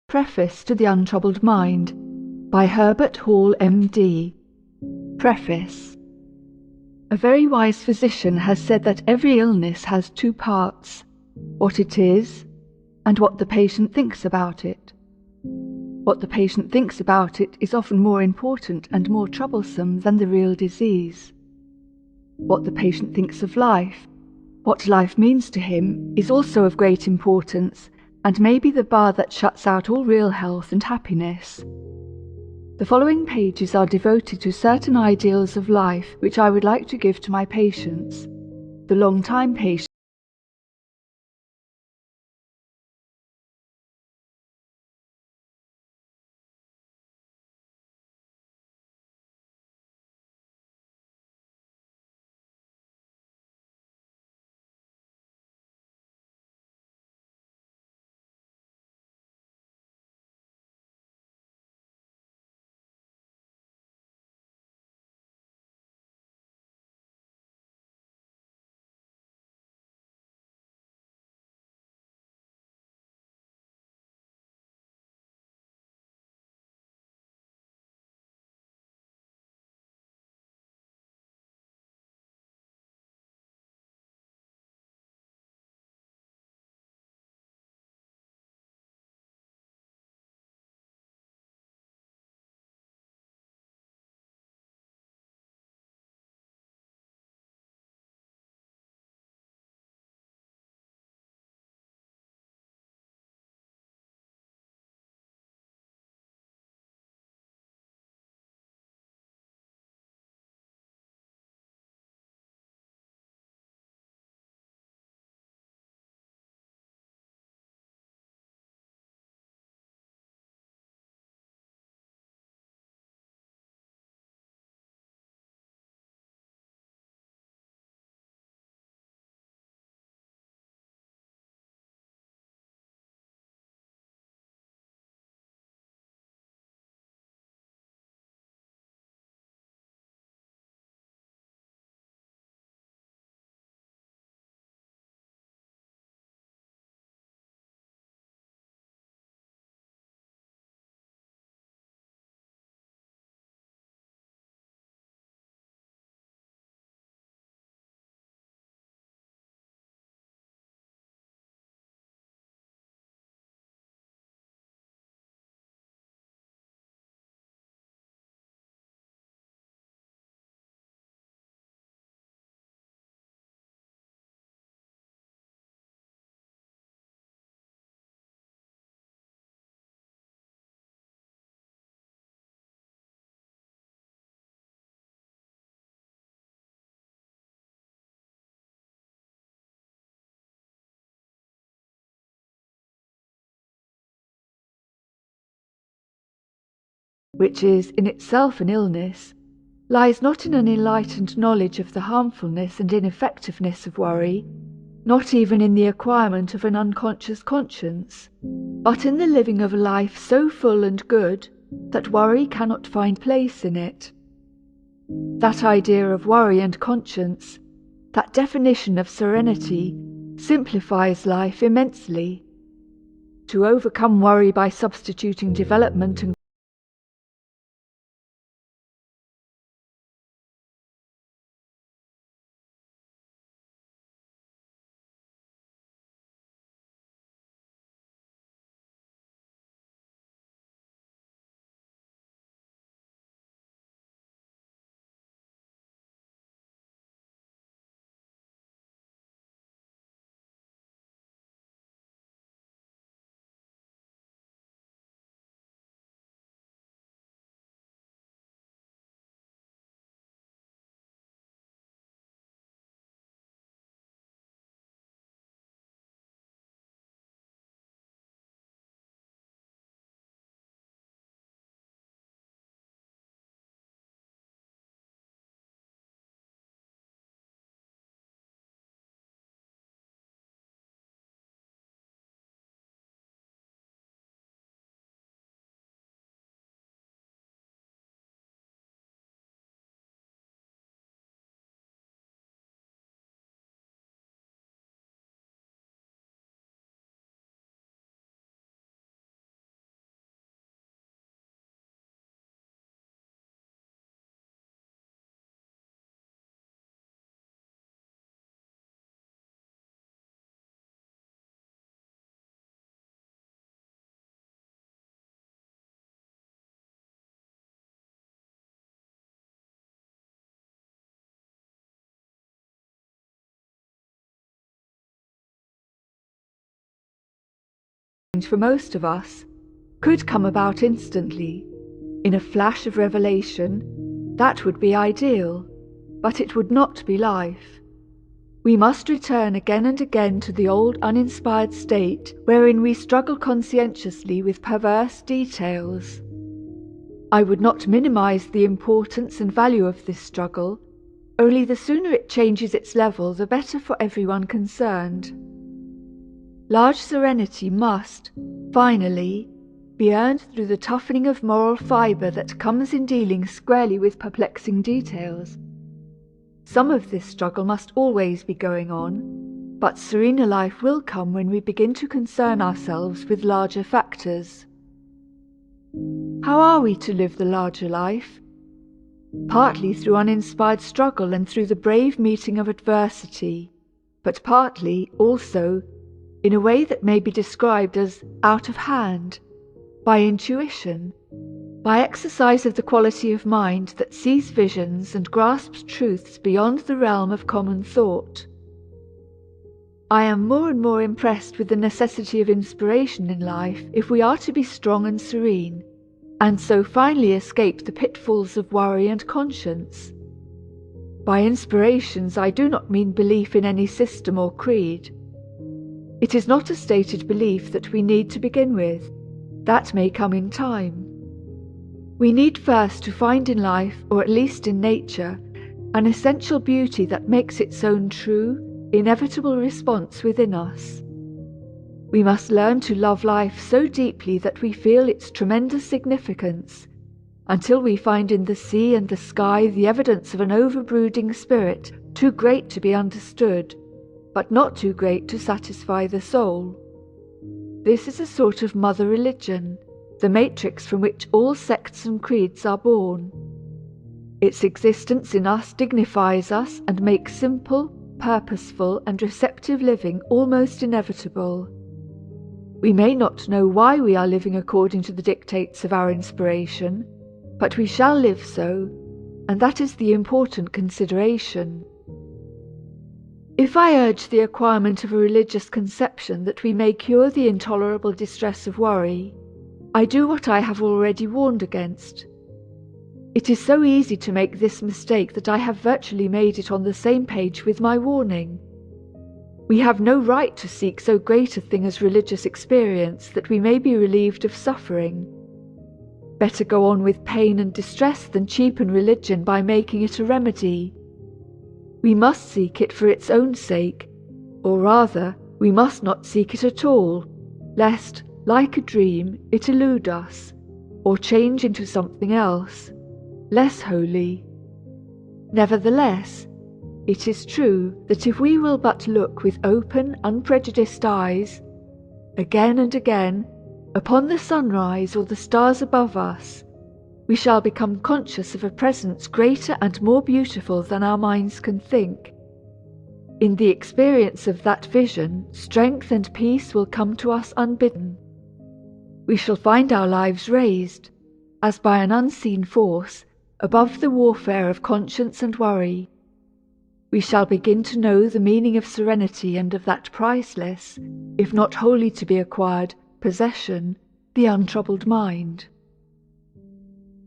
Preface to the Untroubled Mind by Herbert Hall, M.D. Preface. A very wise physician has said that every illness has two parts: what it is, and what the patient thinks about it. What the patient thinks about it is often more important and more troublesome than the real disease. What the patient thinks of life, what life means to him, is also of great importance, and may be the bar that shuts out all real health and happiness. The following pages are devoted to certain ideals of life which I would like to give to my patients, the long-time patients. Which is in itself an illness, lies not in an enlightened knowledge of the harmfulness and ineffectiveness of worry, not even in the acquirement of an unconscious conscience, but in the living of a life so full and good that worry cannot find place in it. That idea of worry and conscience, that definition of serenity, simplifies life immensely. To overcome worry by substituting development and for most of us, could come about instantly, in a flash of revelation, that would be ideal, but it would not be life. We must return again and again to the old uninspired state wherein we struggle conscientiously with perverse details. I would not minimize the importance and value of this struggle, only the sooner it changes its level, the better for everyone concerned. Large serenity must, finally, be earned through the toughening of moral fibre that comes in dealing squarely with perplexing details. Some of this struggle must always be going on, but serener life will come when we begin to concern ourselves with larger factors. How are we to live the larger life? Partly through uninspired struggle and through the brave meeting of adversity, but partly, also, in a way that may be described as out of hand, by intuition, by exercise of the quality of mind that sees visions and grasps truths beyond the realm of common thought. I am more and more impressed with the necessity of inspiration in life if we are to be strong and serene, and so finally escape the pitfalls of worry and conscience. By inspirations I do not mean belief in any system or creed. It is not a stated belief that we need to begin with. That may come in time. We need first to find in life, or at least in nature, an essential beauty that makes its own true, inevitable response within us. We must learn to love life so deeply that we feel its tremendous significance, until we find in the sea and the sky the evidence of an overbrooding spirit too great to be understood, but not too great to satisfy the soul. This is a sort of mother religion, the matrix from which all sects and creeds are born. Its existence in us dignifies us and makes simple, purposeful, and receptive living almost inevitable. We may not know why we are living according to the dictates of our inspiration, but we shall live so, and that is the important consideration. If I urge the acquirement of a religious conception that we may cure the intolerable distress of worry, I do what I have already warned against. It is so easy to make this mistake that I have virtually made it on the same page with my warning. We have no right to seek so great a thing as religious experience that we may be relieved of suffering. Better go on with pain and distress than cheapen religion by making it a remedy. We must seek it for its own sake, or rather, we must not seek it at all, lest, like a dream, it elude us, or change into something else, less holy. Nevertheless, it is true that if we will but look with open, unprejudiced eyes, again and again, upon the sunrise or the stars above us, we shall become conscious of a presence greater and more beautiful than our minds can think. In the experience of that vision, strength and peace will come to us unbidden. We shall find our lives raised, as by an unseen force, above the warfare of conscience and worry. We shall begin to know the meaning of serenity and of that priceless, if not wholly to be acquired, possession, the untroubled mind.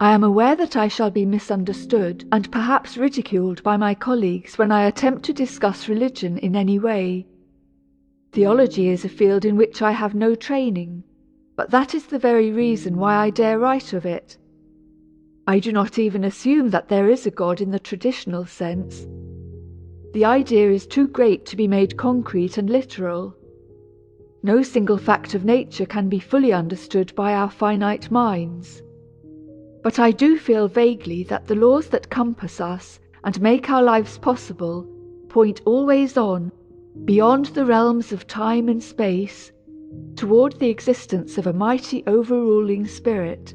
I am aware that I shall be misunderstood and perhaps ridiculed by my colleagues when I attempt to discuss religion in any way. Theology is a field in which I have no training, but that is the very reason why I dare write of it. I do not even assume that there is a God in the traditional sense. The idea is too great to be made concrete and literal. No single fact of nature can be fully understood by our finite minds. But I do feel vaguely that the laws that compass us and make our lives possible point always on, beyond the realms of time and space, toward the existence of a mighty overruling spirit.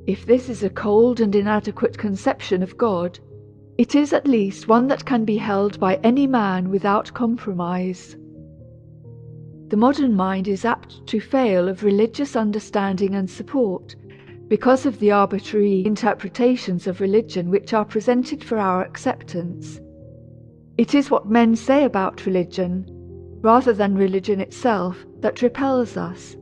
If this is a cold and inadequate conception of God, it is at least one that can be held by any man without compromise. The modern mind is apt to fail of religious understanding and support, because of the arbitrary interpretations of religion which are presented for our acceptance. It is what men say about religion, rather than religion itself, that repels us.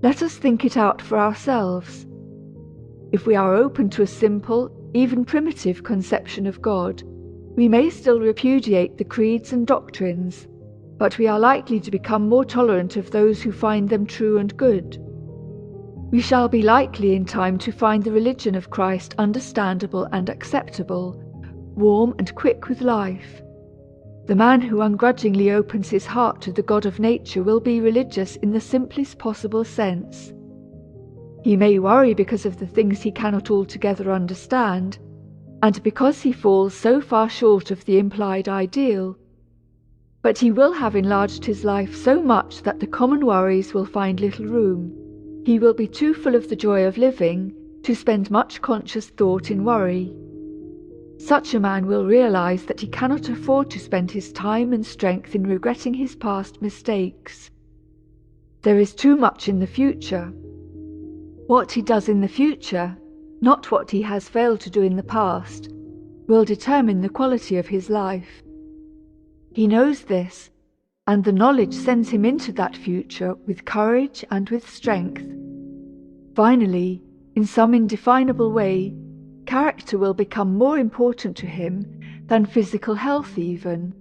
Let us think it out for ourselves. If we are open to a simple, even primitive conception of God, we may still repudiate the creeds and doctrines, but we are likely to become more tolerant of those who find them true and good. We shall be likely in time to find the religion of Christ understandable and acceptable, warm and quick with life. The man who ungrudgingly opens his heart to the God of nature will be religious in the simplest possible sense. He may worry because of the things he cannot altogether understand, and because he falls so far short of the implied ideal. But he will have enlarged his life so much that the common worries will find little room. He will be too full of the joy of living to spend much conscious thought in worry. Such a man will realize that he cannot afford to spend his time and strength in regretting his past mistakes. There is too much in the future. What he does in the future, not what he has failed to do in the past, will determine the quality of his life. He knows this, and the knowledge sends him into that future with courage and with strength. Finally, in some indefinable way, character will become more important to him than physical health even.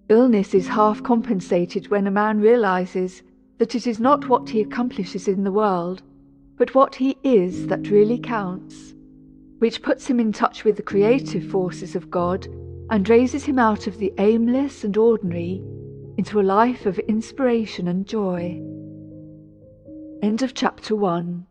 Illness is half compensated when a man realizes that it is not what he accomplishes in the world, but what he is that really counts, which puts him in touch with the creative forces of God and raises him out of the aimless and ordinary into a life of inspiration and joy. End of chapter 1.